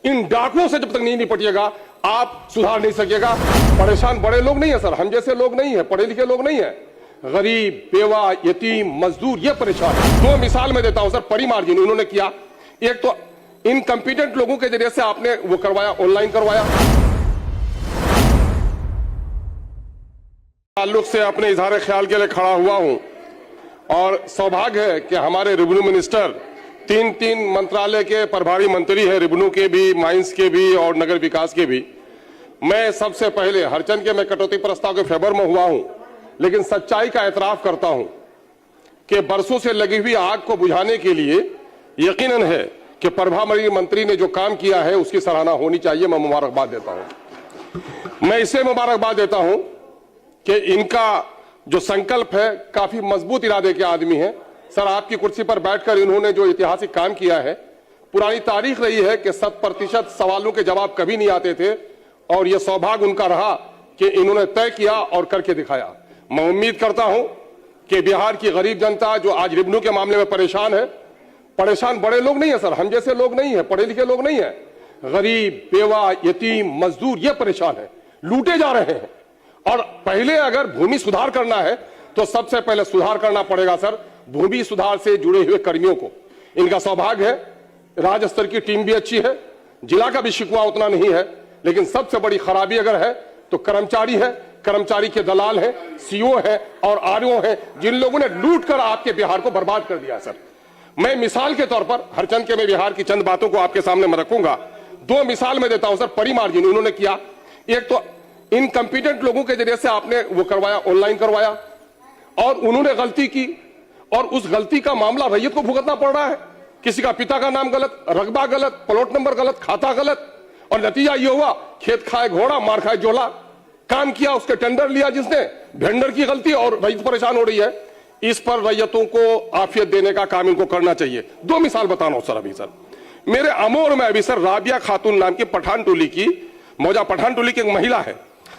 इन डाकुओं से जब तक नहीं निपटिएगा आप सुधार नहीं सकिएगा। परेशान बड़े लोग नहीं है सर, हम जैसे लोग नहीं है, पढ़े लिखे लोग नहीं है, गरीब, बेवा, यतीम, मजदूर ये परेशान है। दो मिसाल मैं देता हूं सर, बड़ी मार्जिन उन्होंने किया। एक तो इनकम्पिटेंट लोगों के जरिए से आपने वो करवाया, ऑनलाइन करवाया। ताल्लुक से अपने इजहार ख्याल के लिए खड़ा हुआ हूं और सौभाग्य है कि हमारे रेवेन्यू मिनिस्टर तीन मंत्रालय के प्रभारी मंत्री हैं, रेवेन्यू के भी, माइंस के भी और नगर विकास के भी। मैं सबसे पहले हरचंद के मैं कटौती प्रस्ताव के फेवर में हुआ हूं, लेकिन सच्चाई का एतराफ करता हूं कि बरसों से लगी हुई आग को बुझाने के लिए यकीनन है कि प्रभारी मंत्री ने जो काम किया है उसकी सराहना होनी चाहिए। मैं मुबारकबाद देता हूं। मैं इससे मुबारकबाद देता हूं कि इनका जो संकल्प है काफी मजबूत इरादे के आदमी हैं। सर आपकी कुर्सी पर बैठकर इन्होंने जो ऐतिहासिक काम किया है, पुरानी तारीख रही है कि 100% सवालों के जवाब कभी नहीं आते थे और यह सौभाग्य उनका रहा कि इन्होंने तय किया और करके दिखाया। मैं उम्मीद करता हूं कि बिहार की गरीब जनता जो आज रेवेन्यू के मामले में परेशान है, परेशान बड़े लोग नहीं है सर, हम जैसे लोग नहीं है, पढ़े लिखे लोग नहीं है, गरीब, बेवा, यतीम, मजदूर ये परेशान है, लूटे जा रहे हैं। और पहले अगर भूमि सुधार करना है तो सबसे पहले सुधार करना पड़ेगा सर भूमि सुधार से जुड़े हुए कर्मियों को। इनका सौभाग्य है, राज्य स्तर की टीम भी अच्छी है, जिला का भी शिकवा उतना नहीं है, लेकिन सबसे बड़ी खराबी अगर है तो कर्मचारी है, कर्मचारी के दलाल है, सीओ है और आरओ है, जिन लोगों ने लूट कर आपके बिहार को बर्बाद कर दिया सर। मैं मिसाल के तौर पर हरचंद के मैं बिहार की चंद बातों को आपके सामने में रखूंगा। दो मिसाल मैं देता हूं सर, बड़ी मार्जिन उन्होंने किया। एक तो इनकम्पिटेंट लोगों के जरिए से आपने वो करवाया, ऑनलाइन करवाया और उन्होंने गलती की और उस गलती का मामला रैयत को भुगतना पड़ रहा है। किसी का पिता का नाम गलत, रकबा गलत, प्लॉट नंबर गलत, खाता गलत और नतीजा ये हुआ खेत खाए घोड़ा मार खाए जोला। काम किया, उसके टेंडर लिया जिसने, वेंडर की गलती और रैयत परेशान हो रही है। इस पर रैयतों को आफियत देने का काम इनको करना चाहिए। दो मिसाल बताना हो सर। अभी सर मेरे अमोर में अभी सर राबिया खातून नाम की पठान टोली की, मौजा पठान टोली की एक महिला है,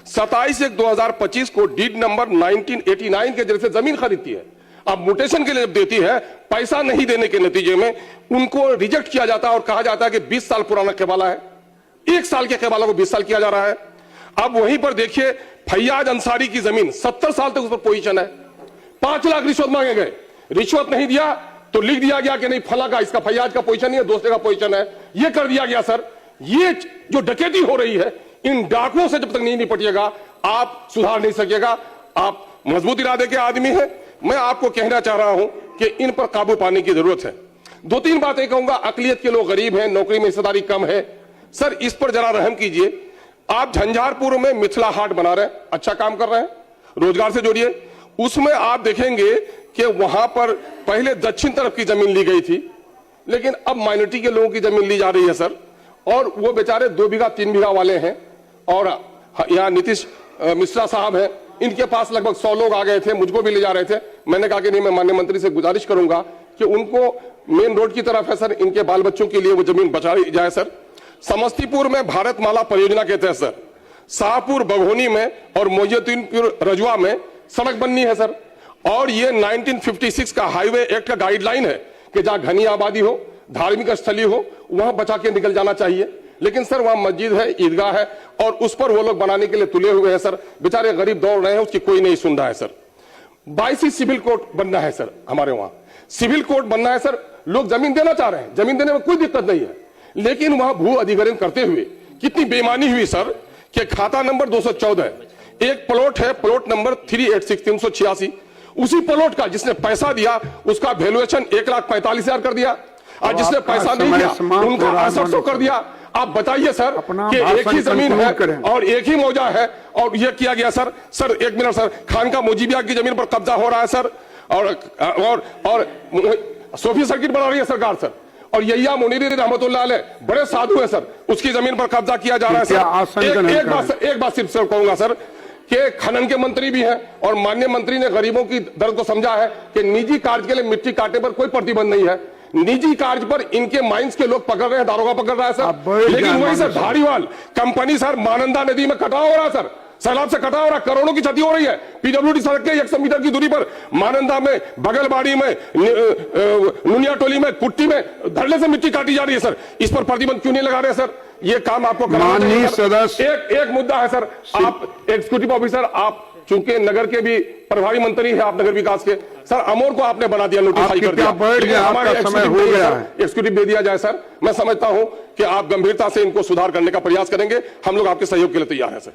27/1/2025 को डीड नंबर 1989 के जरिए से जमीन खरीदती है। अब म्यूटेशन के लिए जब देती है, पैसा नहीं देने के नतीजे में उनको रिजेक्ट किया जाता है और कहा जाता है कि 20 साल पुराना केबाला है। 1 साल के केबाला को 20 साल किया जा रहा है। अब वहीं पर देखिए फैयाज अंसारी की जमीन 70 साल तक उस पर पोजीशन है। 5 लाख रिश्वत मांगे गए, रिश्वत नहीं दिया तो लिख दिया गया कि नहीं फला का, इसका फैयाज का पोजीशन नहीं है, दूसरे का पोजीशन है। यह कर दिया गया सर। ये जो डकैती हो रही है, इन डाकुओं से जब तक नहीं निपटिएगा आप सुधार नहीं सकिएगा। आप मजबूत इरादे के आदमी हैं। मैं आपको कहना चाह रहा हूं कि इन पर काबू पाने की जरूरत है। 2-3 बातें कहूंगा। अकलियत के लोग गरीब हैं, नौकरी में हिस्सेदारी कम है, सर इस पर जरा रहम कीजिए। आप झंझारपुर में मिथिला हाट बना रहे हैं, अच्छा काम कर रहे हैं, रोजगार से जोड़िए। उसमें आप देखेंगे कि वहां पर पहले दक्षिण तरफ की जमीन ली गई थी, लेकिन अब माइनॉरिटी के लोगों की जमीन ली जा रही है सर। और वो बेचारे 2 बीघा 3 बीघा वाले हैं और यहाँ नीतीश मिश्रा साहब हैं, इनके पास लगभग 100 लोग आ गए थे, मुझको भी ले जा रहे थे। मैंने कहा कि नहीं, मैं माननीय मंत्री से गुजारिश करूंगा कि उनको मेन रोड की तरफ है सर, इनके बाल बच्चों के लिए वो जमीन बचाई जाए सर। समस्तीपुर में भारतमाला परियोजना के तहत सर शाहपुर बघोनी में और मोहिउद्दीनपुर रजुआ में सड़क बननी है सर। और ये 1956 का हाईवे एक्ट का गाइडलाइन है कि जहां घनी आबादी हो, धार्मिक स्थली हो, वहां बचा के निकल जाना चाहिए। लेकिन सर वहां मस्जिद है, ईदगाह है और उस पर वो लोग बनाने के लिए तुले हुए हैं सर। बेचारे गरीब दौड़ रहे हैं, उसकी कोई नहीं सुन रहा है सर। 22 सिविल कोर्ट बनना है सर, हमारे वहां सिविल कोर्ट बनना है सर। लोग जमीन देना चाह रहे हैं, जमीन देने में कोई दिक्कत नहीं है, लेकिन वहां भू अधिग्रहण करते हुए कितनी बेईमानी हुई सर कि खाता नंबर 214 एक प्लॉट है, प्लॉट नंबर 386 उसी प्लॉट का जिसने पैसा दिया उसका वैल्यूएशन 1,45,000 कर दिया और जिसने पैसा नहीं दिया उनका 6800 कर दिया। आप बताइए सर कि एक ही जमीन है और एक ही मौजा है और यह किया गया sir. Sir 1 minute sir, Khan का मोजीबिया की जमीन पर कब्जा हो रहा है सर और सोफी सर्किट बना रही है सरकार सर। और यहिया मुनीरी रहमतुल्लाह अलैह बड़े साधु है सर, उसकी जमीन पर कब्जा किया जा रहा है सर। एक बात सिर्फ कहूंगा सर कि खनन के मंत्री भी हैं और माननीय मंत्री ने गरीबों की दर्द को समझा है कि निजी कार्य के लिए मिट्टी काटने पर कोई प्रतिबंध नहीं है। निजी कार्य पर इनके माइंस के लोग पकड़ रहे हैं, दारोगा पकड़ रहा है सर। लेकिन वही sir Dhariwal company sir Mahananda नदी में कटाव हो रहा है सर, सैलाब से कटा हो रहा, करोड़ों की क्षति हो रही है। पीडब्ल्यूडी सड़क के 100 मीटर की दूरी पर महानंदा में, बगलबाड़ी में, नुनिया टोली में, कुट्टी में धरने से मिट्टी काटी जा रही है सर। इस पर प्रतिबंध क्यों नहीं लगा रहे सर? ये काम आपको कराना चाहिए माननीय सर। सदस्य एक मुद्दा है सर, आप एग्जीक्यूटिव ऑफिसर, आप चूंकि नगर के भी प्रभारी मंत्री हैं, आप नगर विकास के सर, अमोर को आपने बना दिया, नोटिफाई कर दिया। बैठ गया, हमारे आपका समय हो गया है। एग्जीक्यूटिव दे दिया जाए सर। मैं समझता हूं कि आप गंभीरता से इनको सुधार करने का प्रयास करेंगे, हम लोग आपके सहयोग के लिए तैयार हैं सर।